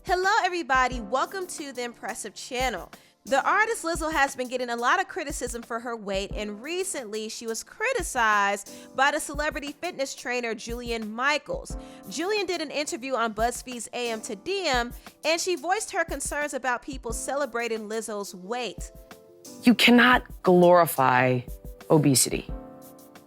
Hello everybody, welcome to the Empressive channel. The artist Lizzo has been getting a lot of criticism for her weight, and recently she was criticized by the celebrity fitness trainer Jillian Michaels. Jillian did an interview on BuzzFeed's AM to DM, and she voiced her concerns about people celebrating Lizzo's weight. You cannot glorify obesity.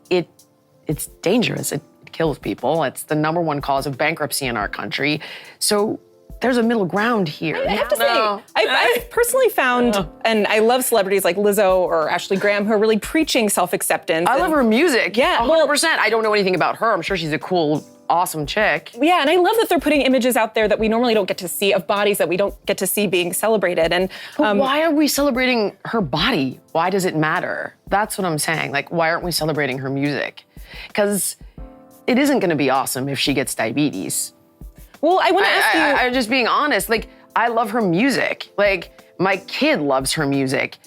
It's dangerous. It kills people. It's the #1 cause of bankruptcy in our country. So there's a middle ground here. I have to say, I've personally found, and I love celebrities like Lizzo or Ashley Graham who are really preaching self-acceptance. I love her music. Yeah. 100%. I don't know anything about her. I'm sure she's a cool, awesome chick. Yeah, and I love that they're putting images out there that we normally don't get to see, of bodies that we don't get to see being celebrated. And But why are we celebrating her body? Why does it matter? That's what I'm saying. Like, why aren't we celebrating her music? Because it isn't gonna be awesome if she gets diabetes. well, I want to ask you. I'm just being honest. Like, I love her music. Like, my kid loves her music.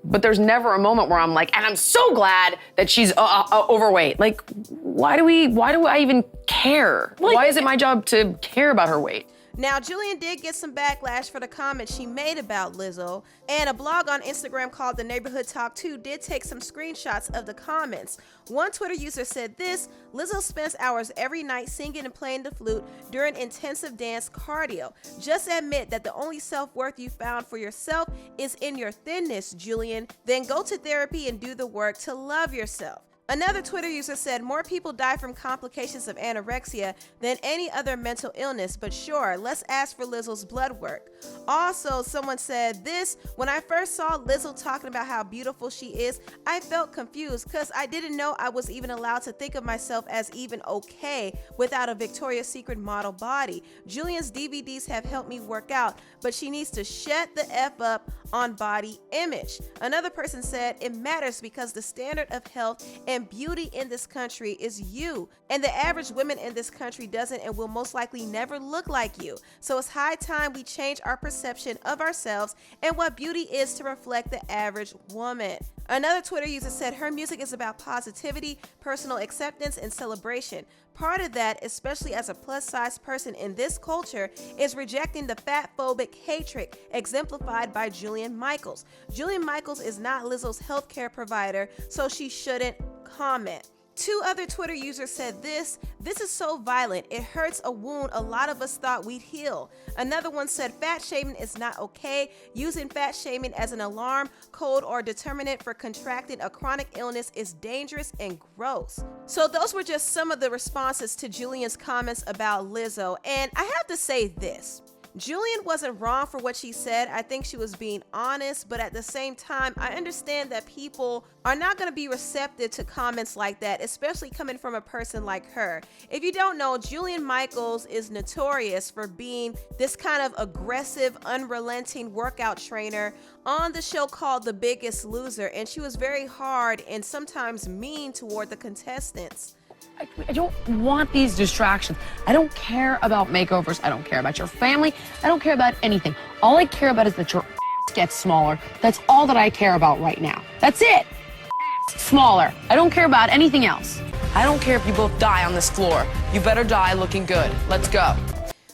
But there's never a moment where I'm like, and I'm so glad that she's overweight. Like, why do I even care? Why is it my job to care about her weight? Now, Jillian did get some backlash for the comments she made about Lizzo, and a blog on Instagram called The Neighborhood Talk 2 did take some screenshots of the comments. One Twitter user said this: Lizzo spends hours every night singing and playing the flute during intensive dance cardio. Just admit that the only self-worth you found for yourself is in your thinness, Jillian. Then go to therapy and do the work to love yourself. Another Twitter user said more people die from complications of anorexia than any other mental illness, but sure, let's ask for Lizzo's blood work. Also, someone said this: when I first saw Lizzo talking about how beautiful she is, I felt confused because I didn't know I was even allowed to think of myself as even okay without a Victoria's Secret model body. Jillian's DVDs have helped me work out, but she needs to shut the F up on body image. Another person said it matters because the standard of health and beauty in this country is you, and the average woman in this country doesn't and will most likely never look like you. So it's high time we change our perception of ourselves and what beauty is to reflect the average woman. Another Twitter user said her music is about positivity, personal acceptance, and celebration. Part of that, especially as a plus-size person in this culture, is rejecting the fat-phobic hatred exemplified by Jillian Michaels. Jillian Michaels is not Lizzo's healthcare provider, so she shouldn't comment. Two other Twitter users said this is so violent, it hurts a wound a lot of us thought we'd heal. Another one said fat shaming is not okay. Using fat shaming as an alarm, code, or determinant for contracting a chronic illness is dangerous and gross. So those were just some of the responses to Jillian's comments about Lizzo, and I have to say this. Jillian wasn't wrong for what she said. I think she was being honest, but at the same time, I understand that people are not going to be receptive to comments like that, especially coming from a person like her. If you don't know, Jillian Michaels is notorious for being this kind of aggressive, unrelenting workout trainer on the show called The Biggest Loser, and she was very hard and sometimes mean toward the contestants. I don't want these distractions. I don't care about makeovers. I don't care about your family. I don't care about anything. All I care about is that your ass gets smaller. That's all that I care about right now. That's it. Ass smaller. I don't care about anything else. I don't care if you both die on this floor. You better die looking good. Let's go.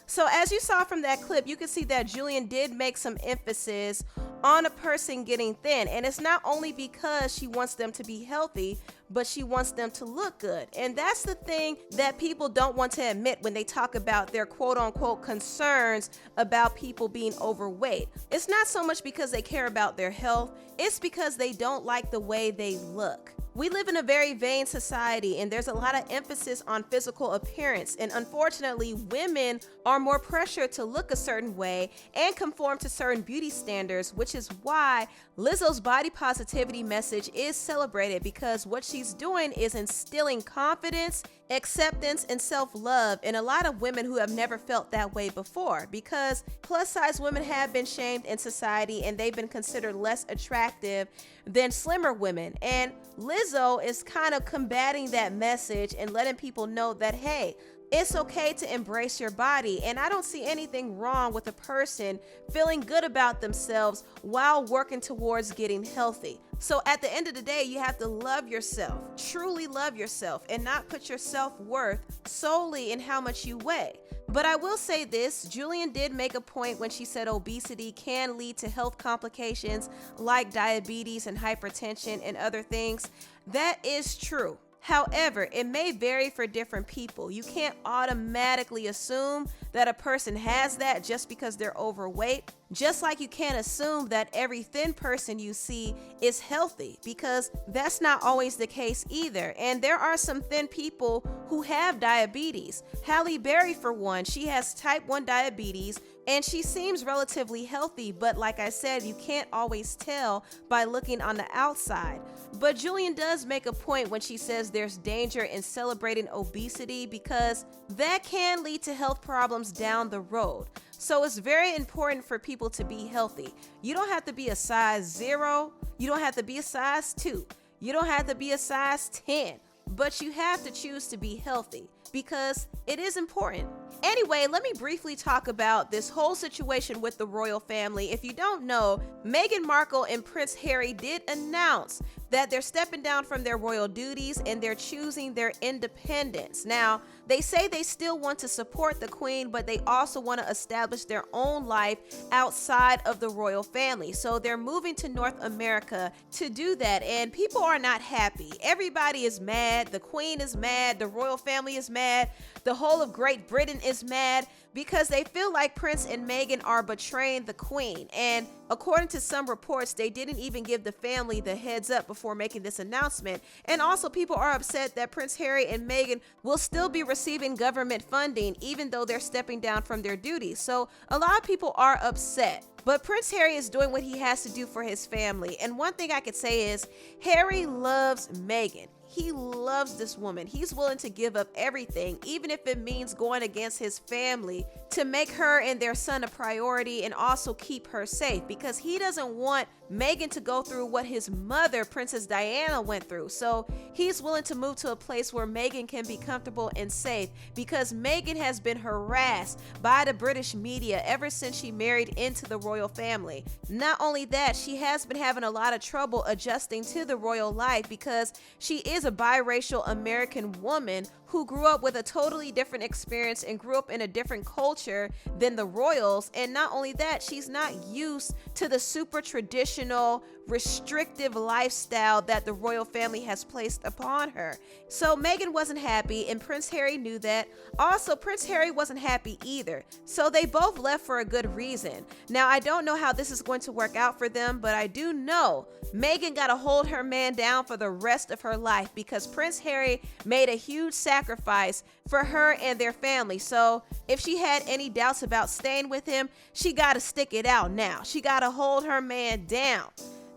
So as you saw from that clip, you can see that Jillian did make some emphasis on a person getting thin. And it's not only because she wants them to be healthy, but she wants them to look good. And that's the thing that people don't want to admit when they talk about their quote unquote concerns about people being overweight. It's not so much because they care about their health, it's because they don't like the way they look. We live in a very vain society, and there's a lot of emphasis on physical appearance, and unfortunately, women are more pressured to look a certain way and conform to certain beauty standards, which is why Lizzo's body positivity message is celebrated, because what she's doing is instilling confidence, acceptance, and self-love in a lot of women who have never felt that way before, because plus-size women have been shamed in society and they've been considered less attractive than slimmer women. And Lizzo is kind of combating that message and letting people know that, hey, it's okay to embrace your body, and I don't see anything wrong with a person feeling good about themselves while working towards getting healthy. So at the end of the day, you have to love yourself, truly love yourself, and not put your self-worth solely in how much you weigh. But I will say this, Jillian did make a point when she said obesity can lead to health complications like diabetes and hypertension and other things. That is true. However, it may vary for different people. You can't automatically assume that a person has that just because they're overweight. Just like you can't assume that every thin person you see is healthy, because that's not always the case either. And there are some thin people who have diabetes. Halle Berry, for one, she has type 1 diabetes and she seems relatively healthy, but like I said, you can't always tell by looking on the outside. But Jillian does make a point when she says there's danger in celebrating obesity because that can lead to health problems down the road. So it's very important for people to be healthy. You don't have to be a size 0. You don't have to be a size 2. You don't have to be a size 10. But you have to choose to be healthy because it is important. Anyway, let me briefly talk about this whole situation with the royal family. If you don't know, Meghan Markle and Prince Harry did announce that they're stepping down from their royal duties and they're choosing their independence. Now, they say they still want to support the queen, but they also want to establish their own life outside of the royal family. So they're moving to North America to do that, and people are not happy. Everybody is mad. The queen is mad. The royal family is mad. The whole of Great Britain is mad because they feel like Prince and Meghan are betraying the queen. And according to some reports, they didn't even give the family the heads up before making this announcement. And also people are upset that Prince Harry and Meghan will still be receiving government funding even though they're stepping down from their duties. So a lot of people are upset. But Prince Harry is doing what he has to do for his family. And one thing I could say is Harry loves Meghan. He loves this woman. He's willing to give up everything, even if it means going against his family, to make her and their son a priority and also keep her safe, because he doesn't want Meghan to go through what his mother, Princess Diana, went through. So he's willing to move to a place where Meghan can be comfortable and safe, because Meghan has been harassed by the British media ever since she married into the royal family. Not only that, she has been having a lot of trouble adjusting to the royal life because she is a biracial American woman who grew up with a totally different experience and grew up in a different culture than the royals. And not only that, she's not used to the super traditional, restrictive lifestyle that the royal family has placed upon her. So Meghan wasn't happy, and Prince Harry knew that. Also, Prince Harry wasn't happy either. So they both left for a good reason. Now, I don't know how this is going to work out for them, but I do know Meghan got to hold her man down for the rest of her life because Prince Harry made a huge sacrifice for her and their family. So if she had any doubts about staying with him, she got to stick it out now. She got to hold her man down.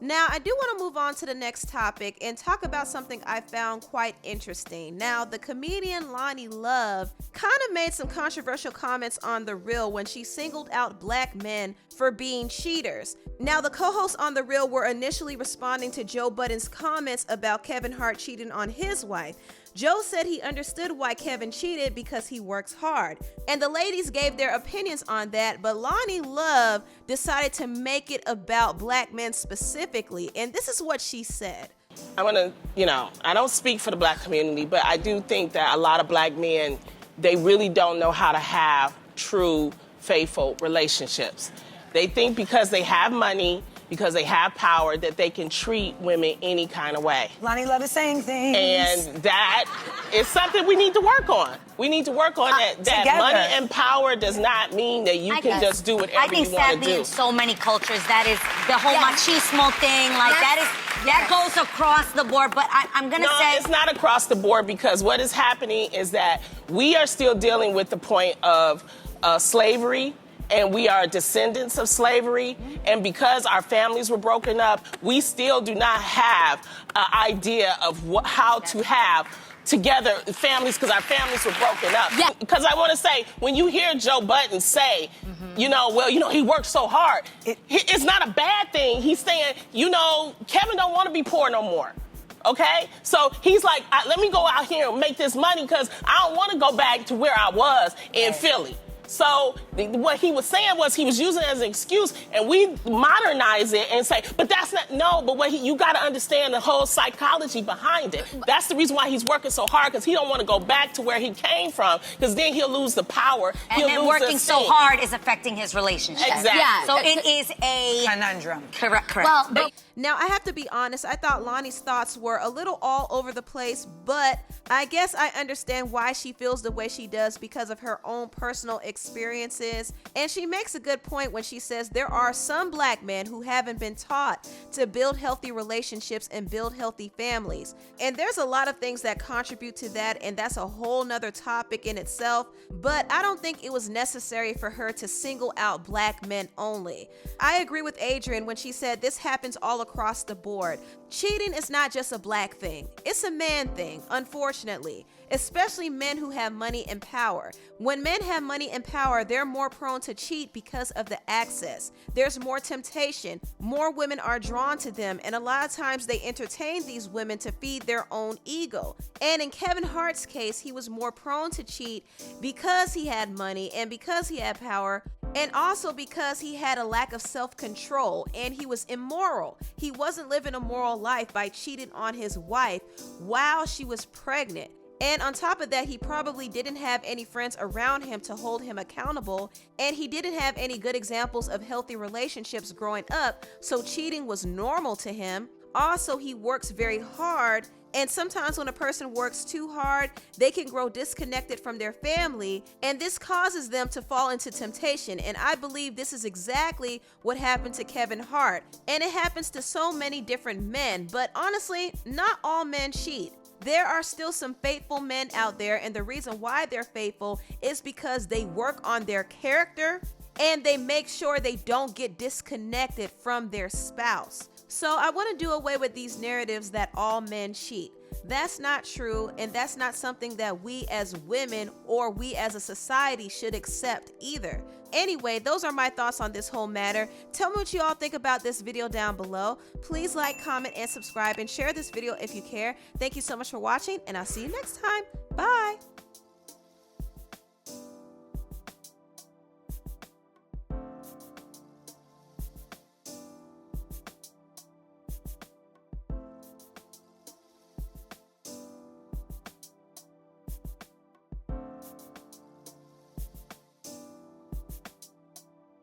Now, I do want to move on to the next topic and talk about something I found quite interesting. Now, the comedian Loni Love kind of made some controversial comments on The Real when she singled out black men for being cheaters. Now, the co-hosts on The Real were initially responding to Joe Budden's comments about Kevin Hart cheating on his wife. Joe said he understood why Kevin cheated because he works hard. And the ladies gave their opinions on that, but Loni Love decided to make it about black men specifically. And this is what she said. I want to, I don't speak for the black community, but I do think that a lot of black men, they really don't know how to have true, faithful relationships. They think because they have money, because they have power, that they can treat women any kind of way. Loni Love is saying things. And that is something we need to work on. We need to work on that money and power does not mean that you can just do whatever you want to do. I think sadly in so many cultures that is the whole machismo thing, like that goes across the board, but I'm gonna say... No, it's not across the board, because what is happening is that we are still dealing with the point of slavery, and we are descendants of slavery, and because our families were broken up, we still do not have an idea of how to have together families, because our families were broken up. Yeah. Because I want to say, when you hear Joe Budden say, he worked so hard, it's not a bad thing. He's saying, Kevin don't want to be poor no more. Okay? So he's like, let me go out here and make this money because I don't want to go back to where I was in Philly. So what he was saying was he was using it as an excuse, and we modernize it and say, but that's not, no, but you got to understand the whole psychology behind it. That's the reason why he's working so hard, because he don't want to go back to where he came from, because then he'll lose the power. And then working so hard is affecting his relationship. Exactly. Yeah. So it is a conundrum. Correct. Well, but Now, I have to be honest, I thought Loni's thoughts were a little all over the place, but I guess I understand why she feels the way she does because of her own personal experiences. And she makes a good point when she says there are some black men who haven't been taught to build healthy relationships and build healthy families. And there's a lot of things that contribute to that, and that's a whole nother topic in itself. But I don't think it was necessary for her to single out black men only. I agree with Adrienne when she said this happens all across the board. Cheating is not just a black thing, it's a man thing, unfortunately, especially men who have money and power. When men have money and power, they're more prone to cheat because of the access. There's more temptation, more women are drawn to them, and a lot of times they entertain these women to feed their own ego. And in Kevin Hart's case, he was more prone to cheat because he had money and because he had power, and also because he had a lack of self-control and he was immoral. He wasn't living a moral life by cheating on his wife while she was pregnant. And on top of that, he probably didn't have any friends around him to hold him accountable, and he didn't have any good examples of healthy relationships growing up, so cheating was normal to him. Also, he works very hard, and sometimes when a person works too hard, they can grow disconnected from their family, and this causes them to fall into temptation. And I believe this is exactly what happened to Kevin Hart, and it happens to so many different men. But honestly, not all men cheat. There are still some faithful men out there, and the reason why they're faithful is because they work on their character and they make sure they don't get disconnected from their spouse. So I want to do away with these narratives that all men cheat. That's not true, and that's not something that we as women or we as a society should accept either. Anyway, those are my thoughts on this whole matter. Tell me what you all think about this video down below. Please like, comment, and subscribe, and share this video if you care. Thank you so much for watching, and I'll see you next time. Bye.